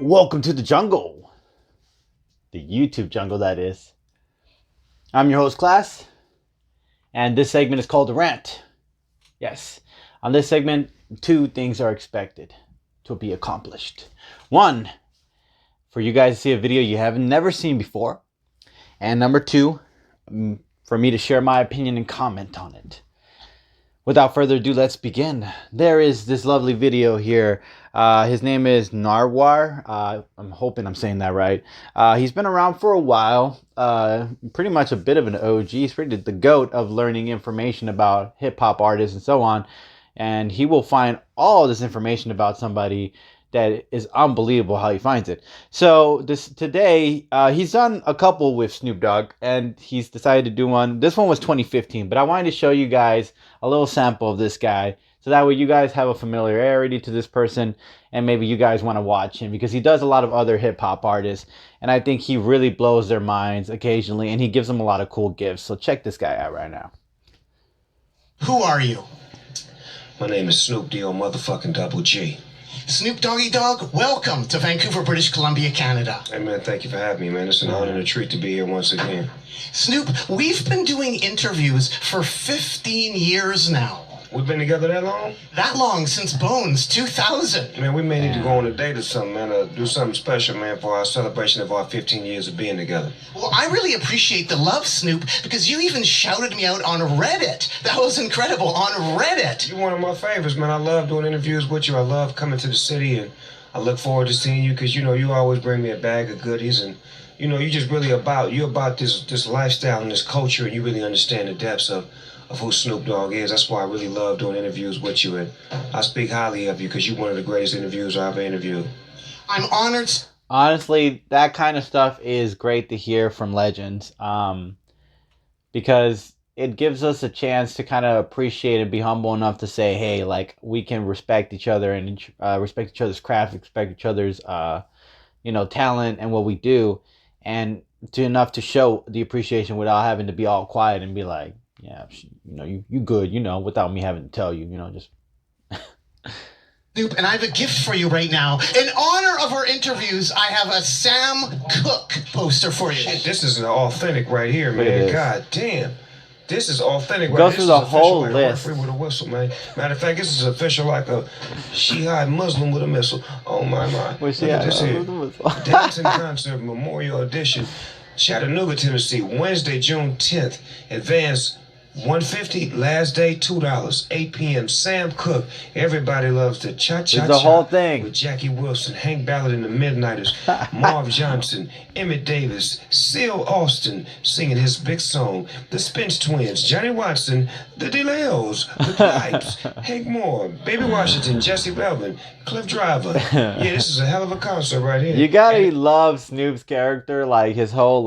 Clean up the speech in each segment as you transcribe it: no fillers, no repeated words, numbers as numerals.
Welcome to the jungle. The YouTube jungle, that is. I'm your host, Class, and this segment is called the Rant. Yes, on this segment, two things are expected to be accomplished. One, for you guys to see a video you haven't never seen before. And number two, for me to share my opinion and comment on it. Without further ado, let's begin. There is this lovely video here. His name is Nardwuar. I'm hoping I'm saying that right. He's been around for a while. Pretty much a bit of an OG. He's pretty the GOAT of learning information about hip-hop artists and so on. And he will find all this information about somebody that is unbelievable how he finds it. So today, he's done a couple with Snoop Dogg, and he's decided to do one. This one was 2015, but I wanted to show you guys a little sample of this guy, so that way you guys have a familiarity to this person, and maybe you guys want to watch him, because he does a lot of other hip-hop artists, and I think he really blows their minds occasionally, and he gives them a lot of cool gifts. So check this guy out right now. Who are you? My name is Snoop D.O. motherfucking Double G. Snoop Doggy Dogg, welcome to Vancouver, British Columbia, Canada. Hey, man, thank you for having me, man. It's an honor and a treat to be here once again. Snoop, we've been doing interviews for 15 years now. We've been together that long? That long, since Bones, 2000. Man, we may need to go on a date or something, man, do something special, man, for our celebration of our 15 years of being together. Well, I really appreciate the love, Snoop, because you even shouted me out on Reddit. That was incredible, on Reddit. You're one of my favorites, man. I love doing interviews with you. I love coming to the city, and I look forward to seeing you, because, you know, you always bring me a bag of goodies, and, you know, you're just really about this lifestyle and this culture, and you really understand the depths of who Snoop Dogg is. That's why I really love doing interviews with you, and I speak highly of you because you're one of the greatest interviewers I've ever interviewed. I'm honored. Honestly, that kind of stuff is great to hear from legends, because it gives us a chance to kind of appreciate and be humble enough to say, hey, like, we can respect each other and respect each other's craft, respect each other's talent and what we do, and enough to show the appreciation without having to be all quiet and be like, yeah, you good, without me having to tell you, just. Snoop, and I have a gift for you right now. In honor of our interviews, I have a Sam Cooke poster for you. Shit, this is authentic right here, man. God damn. This is authentic. Go through the whole list. Free with a whistle, man. Matter of fact, this is official like a Shiite Muslim with a missile. Oh my. What's Look at this here. Dancing Concert Memorial Edition, Chattanooga, Tennessee, Wednesday, June 10th. Advance $150, last day $2, 8 p.m. Sam Cooke. Everybody loves the cha-cha-cha. The whole thing. With Jackie Wilson, Hank Ballard and the Midnighters, Marv Johnson, Emmett Davis, Seal Austin singing his big song, the Spence Twins, Johnny Watson, the DeLeos, the Pipes, Hank Moore, Baby Washington, Jesse Belvin, Cliff Driver. Yeah, this is a hell of a concert right here. You gotta love Snoop's character, like his whole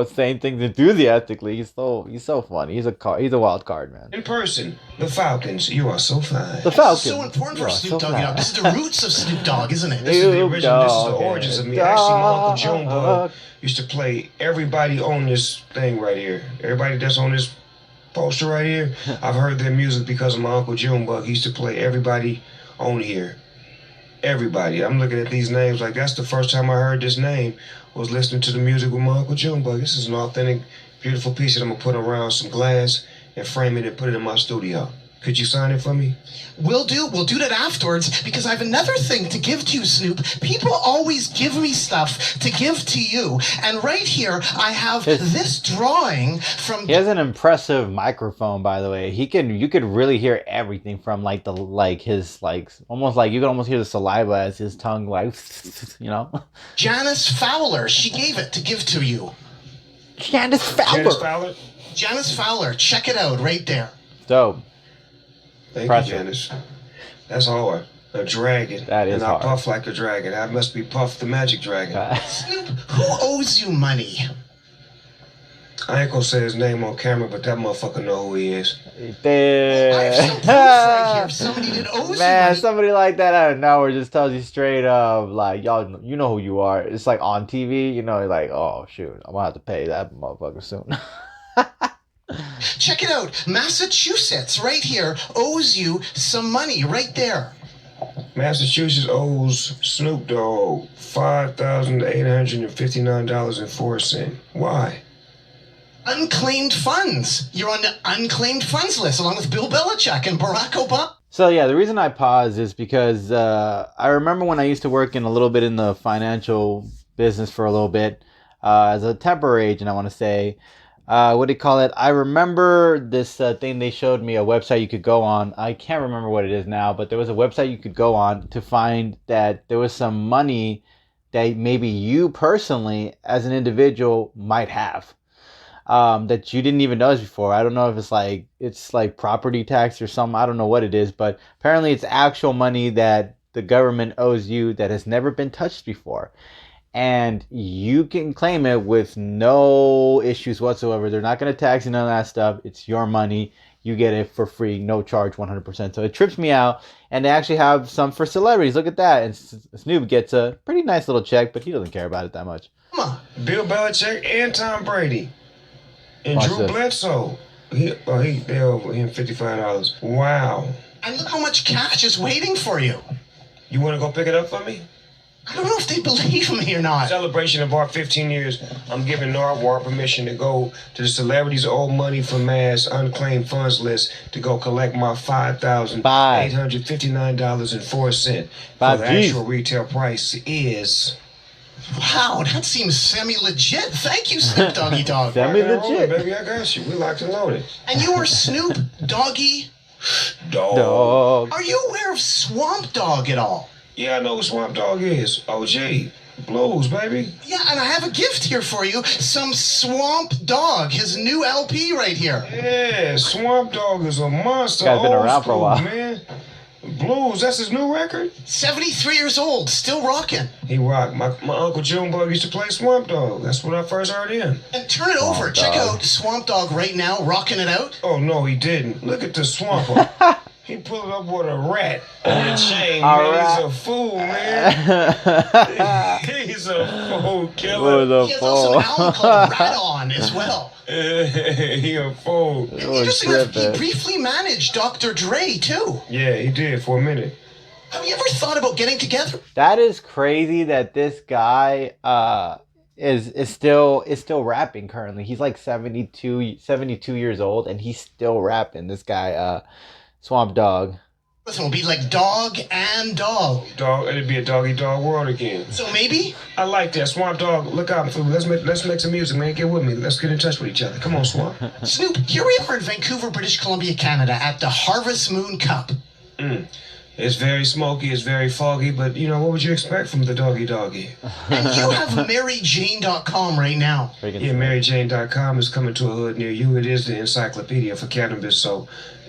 saying things enthusiastically. He's so funny. He's a wild card, man. In person, the Falcons, you are so fine. The Falcons. So important for Snoop Dogg. This is the roots of Snoop Dogg, isn't it? This is the original. This is the origins of me. Actually, my Uncle Junebug used to play everybody on this thing right here. Everybody that's on this poster right here, I've heard their music because of my Uncle Junebug. He used to play everybody on here. Everybody. I'm looking at these names like that's the first time I heard this name was listening to the music with my Uncle Junebug. This is an authentic, beautiful piece that I'm gonna put around some glass and frame it and put it in my studio. Could you sign it for me? We'll do that afterwards, because I have another thing to give to you, Snoop. People always give me stuff to give to you, and right here I have this drawing from. He has an impressive microphone, by the way. You could really hear everything from his almost like you could almost hear the saliva as his tongue Janice Fowler, she gave it to give to you. Janice Fowler. Janice Fowler, check it out right there. Dope. Thank you, Janice. That's hard. A dragon. That is hard. And I puff like a dragon. I must be Puff the Magic Dragon. Snoop, who owes you money? I ain't gonna say his name on camera, but that motherfucker know who he is. I have some proof right here. Somebody that owes you money. Somebody like that out of nowhere just tells you straight up, like, y'all, you know who you are. It's like on TV, like, oh, shoot, I'm gonna have to pay that motherfucker soon. Check it out. Massachusetts, right here, owes you some money right there. Massachusetts owes Snoop Dogg $5,859.04. Why? Unclaimed funds. You're on the unclaimed funds list along with Bill Belichick and Barack Obama. So yeah, the reason I paused is because I remember when I used to work in a little bit in the financial business for a little bit as a temporary agent, I want to say. What do you call it? I remember this thing they showed me, a website you could go on. I can't remember what it is now, but there was a website you could go on to find that there was some money that maybe you personally, as an individual, might have. That you didn't even notice before. I don't know if it's like property tax or something. I don't know what it is, but apparently it's actual money that the government owes you that has never been touched before. And you can claim it with no issues whatsoever. They're not going to tax you, none of that stuff. It's your money. You get it for free, no charge, 100%. So it trips me out. And they actually have some for celebrities. Look at that. And Snoop gets a pretty nice little check, but he doesn't care about it that much. Bill Belichick and Tom Brady. And Watch Drew this. Bledsoe. They owe him $55. Wow. And look how much cash is waiting for you. You want to go pick it up for me? I don't know if they believe me or not. Celebration of our 15 years, I'm giving Nardwuar permission to go to the celebrities' old money for mass unclaimed funds list to go collect my $5,859.04. Five The G's. actual retail price is... Wow, that seems semi-legit. Thank you, Snoop Doggy Dog. Semi- Rock and roll, legit. baby, I got you. We locked and loaded. And you are Snoop Doggy. Dog. Are you aware of Swamp Dogg at all? Yeah, I know who Swamp Dogg is. OG. Blues, baby. Yeah, and I have a gift here for you. Some Swamp Dogg, his new LP right here. Yeah, Swamp Dogg is a monster. Guy's been Old around for a school, while. Man. Blues, that's his new record? 73 years old, still rocking. He rocked. My Uncle Junebug used to play Swamp Dogg. That's when I first heard him. And turn it over. Swamp Check Dogg. out Swamp Dogg right now, rocking it out. Oh, no, he didn't. Look at the Swamper. He pulled up with a rat on a chain, A man. rat. He's a fool, man. He's a fool killer. What the He has also an album fuck? called Rat On as well. He a fool. And interesting enough, he tripping. briefly managed Dr. Dre, too. Yeah, he did for a minute. Have you ever thought about getting together? That is crazy that this guy is still rapping currently. He's like 72 years old and he's still rapping. This guy Swamp Dogg. Listen, we'll be like dog and dog. Dog, it'd be a doggy-dog world again. So maybe? I like that. Swamp Dogg, look out for me. Let's make some music, man. Get with me. Let's get in touch with each other. Come on, Swamp. Snoop, here we are in Vancouver, British Columbia, Canada at the Harvest Moon Cup. It's very smoky, it's very foggy, but you know, what would you expect from the doggy? And you have MaryJane.com right now. Yeah, MaryJane.com is coming to a hood near you. It is the encyclopedia for cannabis, so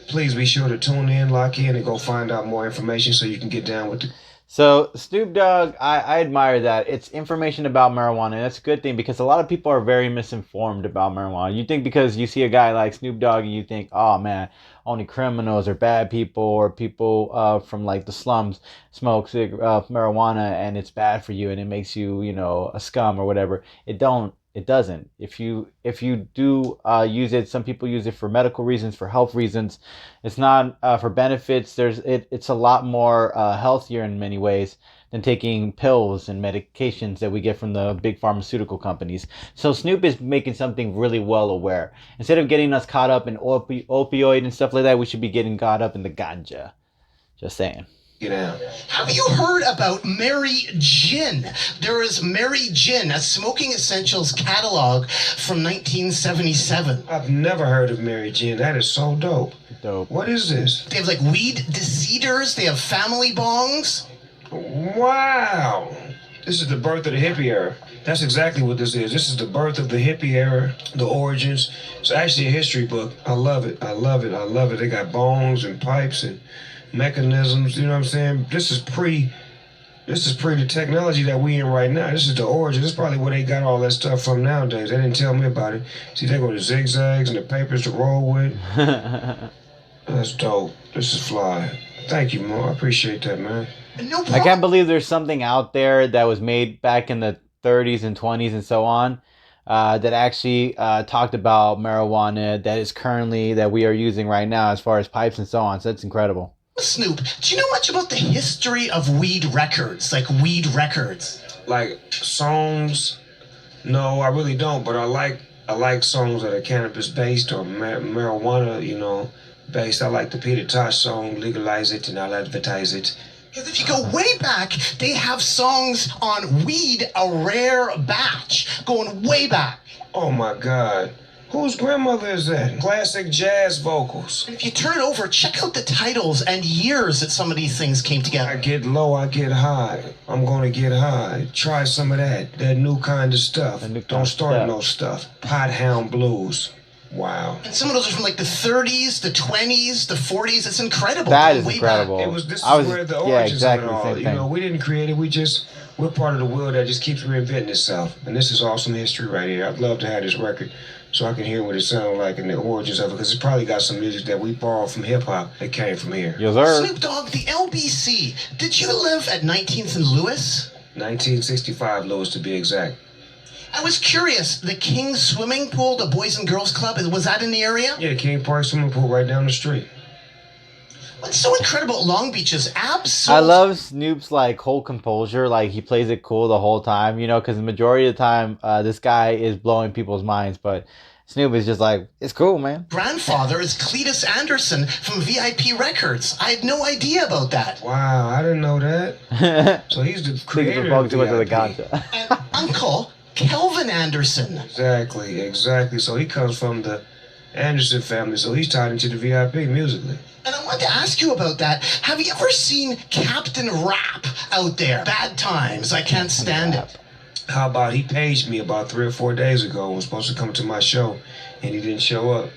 please be sure to tune in, lock in, and go find out more information so you can get down with it. So Snoop Dogg, I admire that. It's information about marijuana, and that's a good thing because a lot of people are very misinformed about marijuana. You think because you see a guy like Snoop Dogg and you think, oh man, only criminals or bad people or people from like the slums smoke marijuana and it's bad for you and it makes you, you know, a scum or whatever. It doesn't. If you do use it, some people use it for medical reasons, for health reasons. It's not for benefits. It's a lot more healthier in many ways than taking pills and medications that we get from the big pharmaceutical companies. So Snoop is making something really well aware. Instead of getting us caught up in opioid and stuff like that, we should be getting caught up in the ganja. Just saying. Get out. Have you heard about Mary Gin? There is Mary Gin, a smoking essentials catalog from 1977. I've never heard of Mary Jane. That is so dope. Dope. What is this? They have like weed deceders, they have family bongs. Wow. This is the birth of the hippie era. That's exactly what this is. This is the birth of the hippie era, the origins. It's actually a history book. I love it. I love it. I love it. They got bongs and pipes and mechanisms, you know what I'm saying? This is pre the technology that we in right now. This is the origin. This is probably where they got all that stuff from nowadays. They didn't tell me about it. See, they go to zigzags and the papers to roll with. That's dope. This is fly. Thank you, Mo. I appreciate that, man. No I problem. can't believe there's something out there that was made back in the 30s and 20s and so on that actually talked about marijuana that is currently, that we are using right now as far as pipes and so on. So that's incredible. Snoop, do you know much about the history of weed records? Like weed records? Like songs? No, I really don't. But I like songs that are cannabis based or marijuana, based. I like the Peter Tosh song, Legalize It and I'll Advertise It. Because if you go way back, they have songs on Weed, a Rare Batch, going way back. Oh my God. Whose grandmother is that? Classic jazz vocals. And if you turn it over, check out the titles and years that some of these things came together. I get low, I get high. I'm gonna get high. Try some of that new kind of stuff. Don't start no stuff. Hot Hound Blues. Wow. And some of those are from like the 30s, the 20s, the 40s. It's incredible. That is Way incredible. back. This is where the origins exactly of it all. the same thing. We didn't create it. We're part of the wheel that just keeps reinventing itself. And this is awesome history right here. I'd love to have this record so I can hear what it sounds like and the origins of it, because it's probably got some music that we borrowed from hip hop that came from here. Yes, sir. Snoop Dogg, the LBC. Did you live at 19th and Lewis? 1965, Lewis, to be exact. I was curious, the King Swimming Pool, the Boys and Girls Club, was that in the area? Yeah, King Park Swimming Pool right down the street. What's so incredible at Long Beach is absolutely... I love Snoop's like whole composure. Like he plays it cool the whole time, because the majority of the time, this guy is blowing people's minds. But Snoop is just like, it's cool, man. Grandfather is Cletus Anderson from VIP Records. I had no idea about that. Wow, I didn't know that. So he's the creator of too much of the VIP. gotcha. And Uncle Kelvin Anderson. Exactly. So he comes from the Anderson family, so he's tied into the VIP musically. And I wanted to ask you about that. Have you ever seen Captain Rap out there? Bad Times. I can't stand it. How about he paged me about 3 or 4 days ago and was supposed to come to my show, and he didn't show up.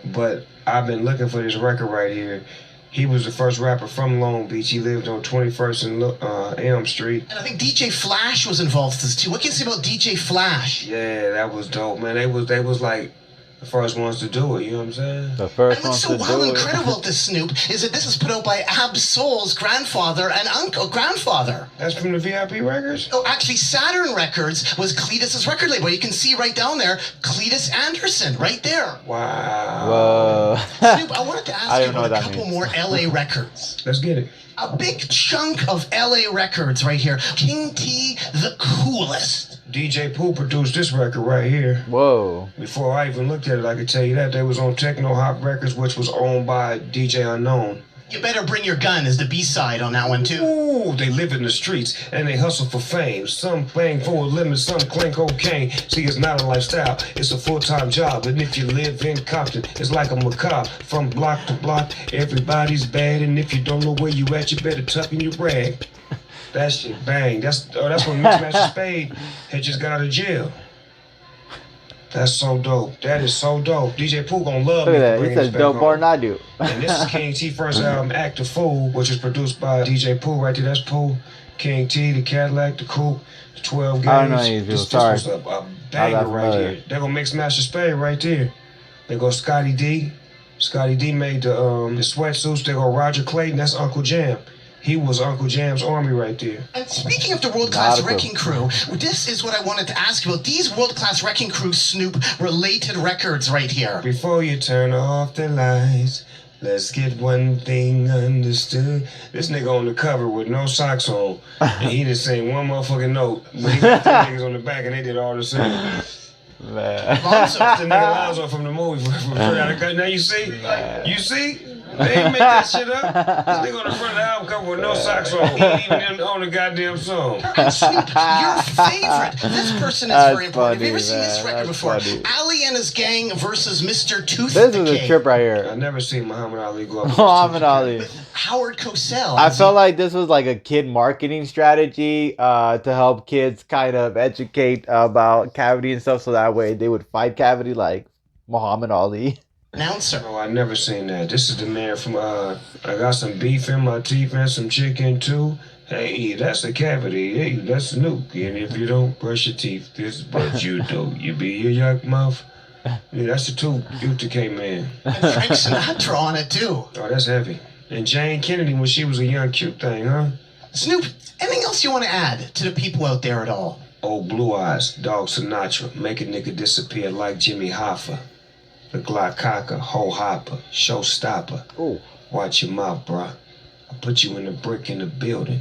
But I've been looking for this record right here. He was the first rapper from Long Beach. He lived on 21st and Elm Street. And I think DJ Flash was involved in this too. What can you say about DJ Flash? Yeah, that was dope, man. They was like the first ones to do it, you know what I'm saying? The first And what's one so to do wild it. and incredible about this, Snoop, is that this is put out by Ab Soul's grandfather and grandfather. That's from the VIP records? Oh, actually, Saturn Records was Cletus's record label. You can see right down there, Cletus Anderson, right there. Wow. Whoa. Snoop, I wanted to I ask you don't know about what a that couple means. more LA records. Let's get it. A big chunk of LA records right here. King T, the coolest. DJ Pooh produced this record right here. Whoa. Before I even looked at it, I could tell you that. They was on Techno Hop Records, which was owned by DJ Unknown. You Better Bring Your Gun is the B-side on that one too. Ooh, they live in the streets and they hustle for fame. Some bang for a limit, some clank cocaine. See, it's not a lifestyle, it's a full-time job. And if you live in Compton, it's like a macabre. From block to block, everybody's bad. And if you don't know where you at, you better tuck in your rag. That shit bang. That's when Mixmaster Spade had just got out of jail. That's so dope. That is so dope. DJ Pooh gonna love Look me. at that. He says dope more than I do. And this is King T first album, Act the Fool, which is produced by DJ Pooh right there. That's Pooh, King T, the Cadillac, the Coupe, the 12 gauge. I don't know these people. Sorry. This was a banger right here. They gonna mix Master Spade right there. They go Scotty D. Scotty D made the sweatsuits. They go Roger Clayton. That's Uncle Jam. He was Uncle Jam's army right there. And speaking of the world-class Not a wrecking crew, this is what I wanted to ask you about. These world-class wrecking crew Snoop related records right here. Before you turn off the lights, let's get one thing understood. This nigga on the cover with no socks on, and he just sang one motherfucking note. But he got the niggas on the back, and they did all the singing. Man. Lonzo. That's the nigga Lonzo from the movie. Now you see? You see? They ain't make that shit up. This nigga on the front of the album cover with no socks on. He ain't even on the goddamn song. And Snoop, your favorite. This person is That's very important. Have you ever funny, seen this man. record That's before? funny. Ali and his gang versus Mr. Tooth This Decay. is a trip right I here. never seen Muhammad Ali go up. Muhammad Ali. With Howard Cosell. I felt like this was like a kid marketing strategy to help kids kind of educate about cavity and stuff, so that way they would fight cavity like Muhammad Ali. Announcer. Oh, I never seen that. This is the man from I got some beef in my teeth and some chicken too. Hey, that's a cavity. Hey, that's Snoop. And if you don't brush your teeth, this is what you do. You be your yuck mouth. Yeah, that's the two UTK man. And Frank Sinatra on it too. Oh, that's heavy. And Jane Kennedy when she was a young cute thing, huh? Snoop, anything else you want to add to the people out there at all? Old Blue Eyes, Dog Sinatra, make a nigga disappear like Jimmy Hoffa. The Glock Cocker, Ho Hopper, Showstopper. Ooh. Watch your mouth, bruh. I put you in a brick in the building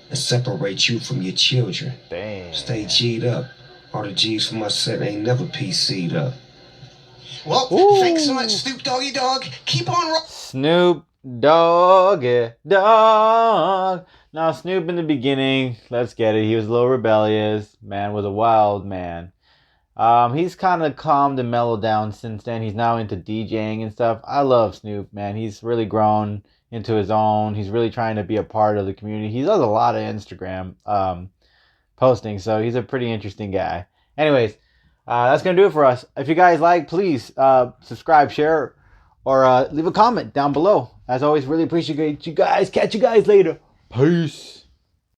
and separate you from your children. Damn. Stay G'd up. All the G's for my set ain't never PC'd up. Well, Ooh. thanks so much, Snoop Doggy Dogg. Keep on Snoop Doggy Dog. Now, Snoop in the beginning, let's get it. He was a little rebellious. Man was a wild man. He's kind of calmed and mellowed down since then. He's now into DJing and stuff. I love Snoop, man. He's really grown into his own. He's really trying to be a part of the community. He does a lot of Instagram posting, so he's a pretty interesting guy. Anyways, that's going to do it for us. If you guys like, please subscribe, share, or leave a comment down below. As always, really appreciate you guys. Catch you guys later. Peace.